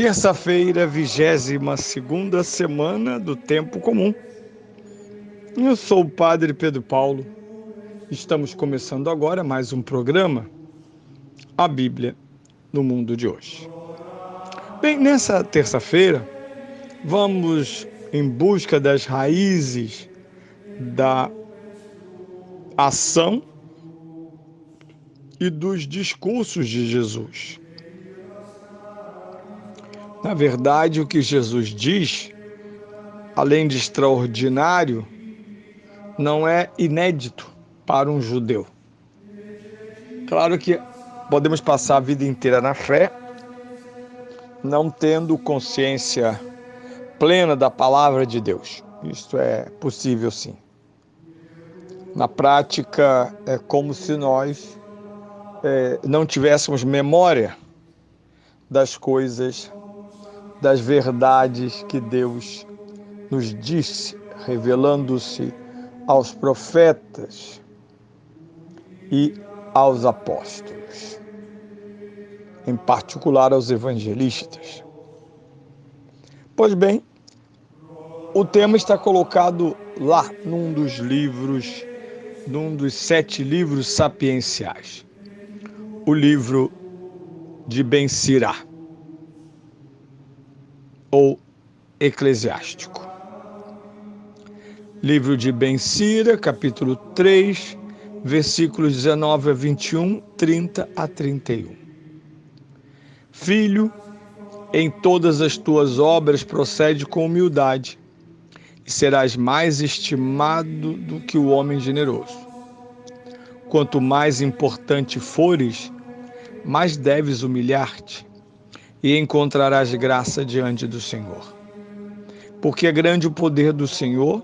Terça-feira, 22ª semana do Tempo Comum. Eu sou o Padre Pedro Paulo. Estamos começando agora mais um programa, A Bíblia no Mundo de Hoje. Bem, nessa terça-feira, vamos em busca das raízes da ação e dos discursos de Jesus. Na verdade, o que Jesus diz, além de extraordinário, não é inédito para um judeu. Claro que podemos passar a vida inteira na fé, não tendo consciência plena da palavra de Deus. Isto é possível, sim. Na prática, é como se nós não tivéssemos memória das coisas, das verdades que Deus nos disse, revelando-se aos profetas e aos apóstolos, em particular aos evangelistas. Pois bem, o tema está colocado lá num dos livros, num dos 7 livros sapienciais, o livro de Ben Sira, ou Eclesiástico. Livro de Ben Sira, capítulo 3, versículos 19 a 21, 30 a 31. Filho, em todas as tuas obras procede com humildade, e serás mais estimado do que o homem generoso. Quanto mais importante fores, mais deves humilhar-te, e encontrarás graça diante do Senhor. Porque é grande o poder do Senhor,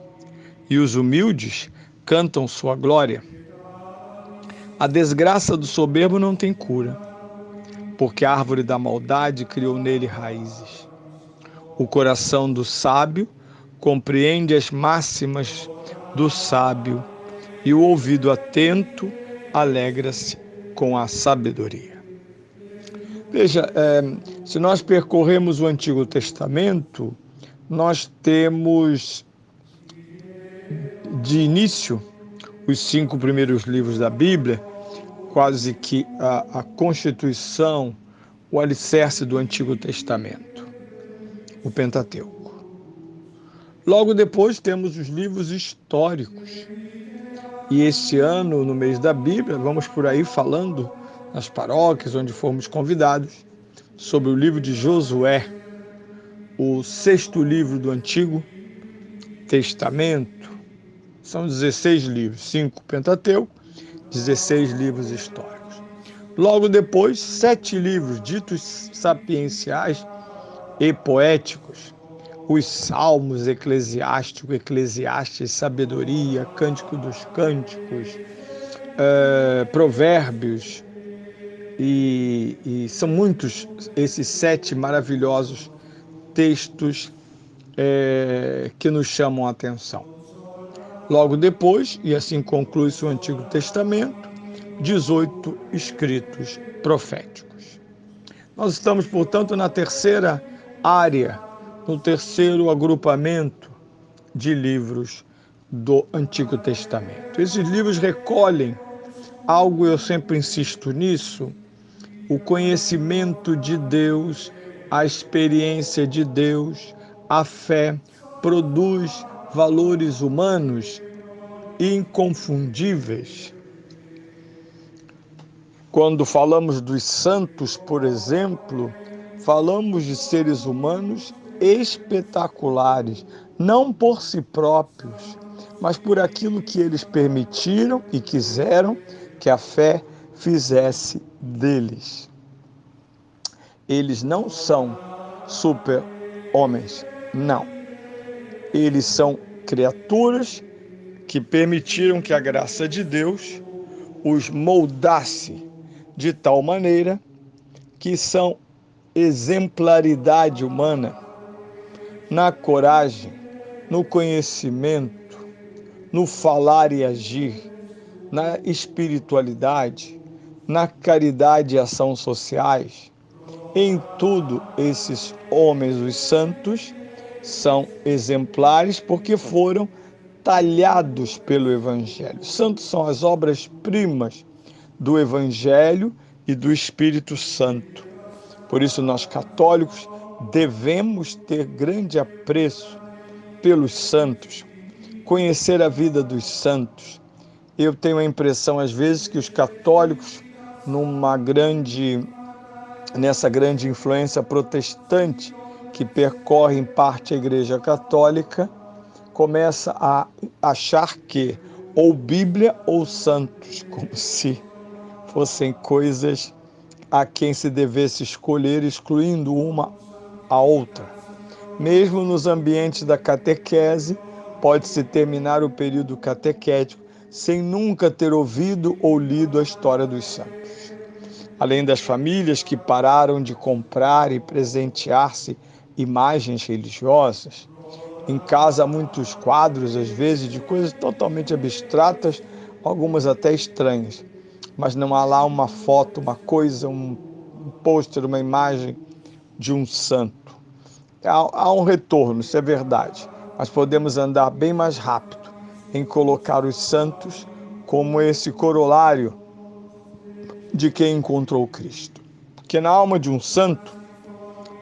e os humildes cantam sua glória. A desgraça do soberbo não tem cura, porque a árvore da maldade criou nele raízes. O coração do sábio compreende as máximas do sábio, e o ouvido atento alegra-se com a sabedoria. Veja, se nós percorremos o Antigo Testamento, nós temos de início os 5 primeiros livros da Bíblia, quase que a constituição, o alicerce do Antigo Testamento, o Pentateuco. Logo depois temos os livros históricos. E este ano, no mês da Bíblia, vamos por aí falando nas paróquias onde fomos convidados sobre o livro de Josué, o 6º livro do Antigo Testamento. São 16 livros, 5 Pentateuco, 16 livros históricos. Logo depois, 7 livros ditos sapienciais e poéticos, os Salmos, Eclesiástico, Eclesiastes, Sabedoria, Cântico dos Cânticos, Provérbios, e são muitos esses 7 maravilhosos textos que nos chamam a atenção. Logo depois, e assim conclui-se o Antigo Testamento, 18 escritos proféticos. Nós estamos, portanto, na terceira área, no terceiro agrupamento de livros do Antigo Testamento. Esses livros recolhem algo, eu sempre insisto nisso, o conhecimento de Deus, a experiência de Deus, a fé produz valores humanos inconfundíveis. Quando falamos dos santos, por exemplo, falamos de seres humanos espetaculares, não por si próprios, mas por aquilo que eles permitiram e quiseram que a fé fizesse deles. Eles não são super-homens, não. Eles são criaturas que permitiram que a graça de Deus os moldasse de tal maneira que são exemplaridade humana na coragem, no conhecimento, no falar e agir, na espiritualidade, na caridade e ação sociais, Em tudo, esses homens, os santos, são exemplares porque foram talhados pelo Evangelho. Santos são as obras-primas do Evangelho e do Espírito Santo. Por isso, nós católicos devemos ter grande apreço pelos santos, conhecer a vida dos santos. Eu tenho a impressão, às vezes, que os católicos, nessa grande influência protestante que percorre em parte a Igreja Católica, começa a achar que ou Bíblia ou santos, como se fossem coisas a quem se devesse escolher, excluindo uma a outra. Mesmo nos ambientes da catequese, pode-se terminar o período catequético sem nunca ter ouvido ou lido a história dos santos. Além das famílias que pararam de comprar e presentear-se imagens religiosas, em casa há muitos quadros, às vezes, de coisas totalmente abstratas, algumas até estranhas, mas não há lá uma foto, uma coisa, um pôster, uma imagem de um santo. Há um retorno, isso é verdade, mas podemos andar bem mais rápido em colocar os santos como esse corolário de quem encontrou Cristo. Porque na alma de um santo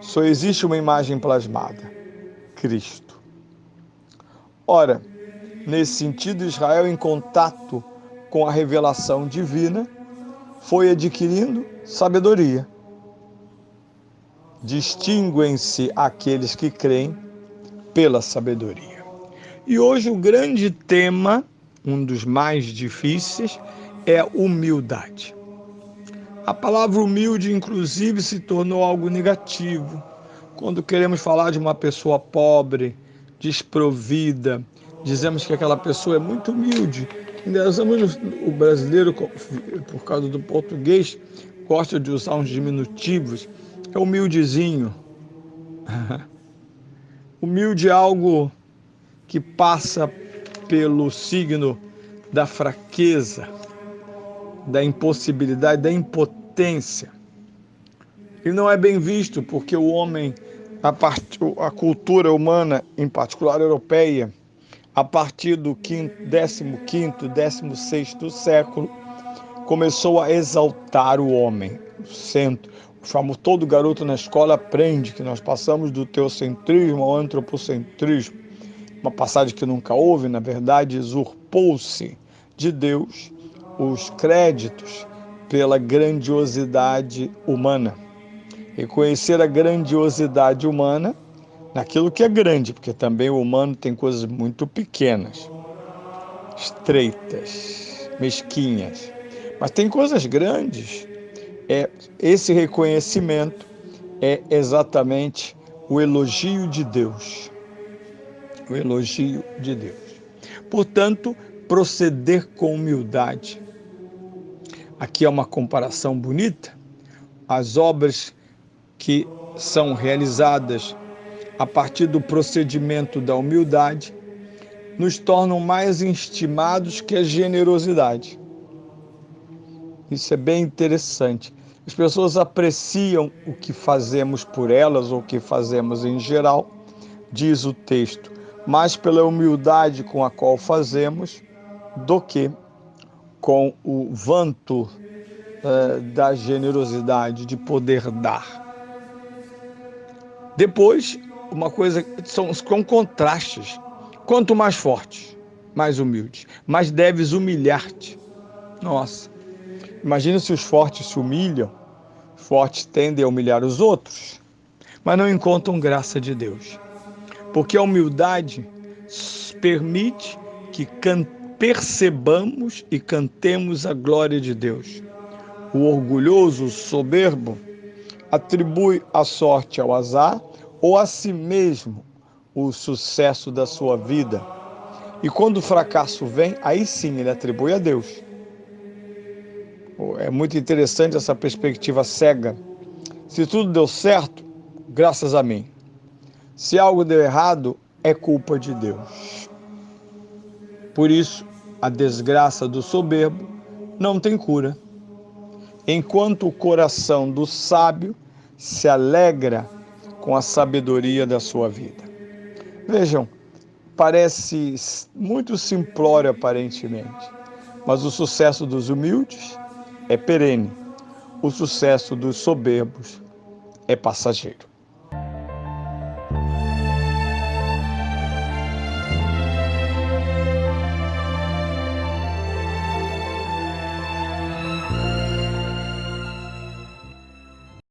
só existe uma imagem plasmada: Cristo. Ora, nesse sentido, Israel, em contato com a revelação divina, foi adquirindo sabedoria. Distinguem-se aqueles que creem pela sabedoria. E hoje o grande tema, um dos mais difíceis, é humildade. A palavra humilde, inclusive, se tornou algo negativo. Quando queremos falar de uma pessoa pobre, desprovida, dizemos que aquela pessoa é muito humilde. Ainda usamos o brasileiro, por causa do português, gosta de usar uns diminutivos. É humildezinho. Humilde é algo que passa pelo signo da fraqueza, da impossibilidade, da impotência. E não é bem visto porque o homem, a cultura humana, em particular europeia, a partir do 15º, 16º século, começou a exaltar o homem, o centro. Todo garoto na escola aprende que nós passamos do teocentrismo ao antropocentrismo. Uma passagem que nunca houve, na verdade, usurpou-se de Deus os créditos pela grandiosidade humana. Reconhecer a grandiosidade humana naquilo que é grande, porque também o humano tem coisas muito pequenas, estreitas, mesquinhas, mas tem coisas grandes. Esse reconhecimento é exatamente o elogio de Deus. O elogio de Deus. Portanto, proceder com humildade. Aqui é uma comparação bonita. As obras que são realizadas a partir do procedimento da humildade nos tornam mais estimados que a generosidade. Isso é bem interessante. As pessoas apreciam o que fazemos por elas, ou o que fazemos em geral, diz o texto, mais pela humildade com a qual fazemos, do que com o vanto da generosidade, de poder dar. Depois, uma coisa, são contrastes. Quanto mais forte, mais humilde, mais deves humilhar-te. Nossa, imagina se os fortes se humilham, os fortes tendem a humilhar os outros, mas não encontram graça de Deus. Porque a humildade permite que percebamos e cantemos a glória de Deus. O orgulhoso, o soberbo, atribui a sorte ao azar ou a si mesmo o sucesso da sua vida. E quando o fracasso vem, aí sim ele atribui a Deus. É muito interessante essa perspectiva cega. Se tudo deu certo, graças a mim. Se algo deu errado, é culpa de Deus. Por isso, a desgraça do soberbo não tem cura. Enquanto o coração do sábio se alegra com a sabedoria da sua vida. Vejam, parece muito simplório aparentemente, mas o sucesso dos humildes é perene, o sucesso dos soberbos é passageiro.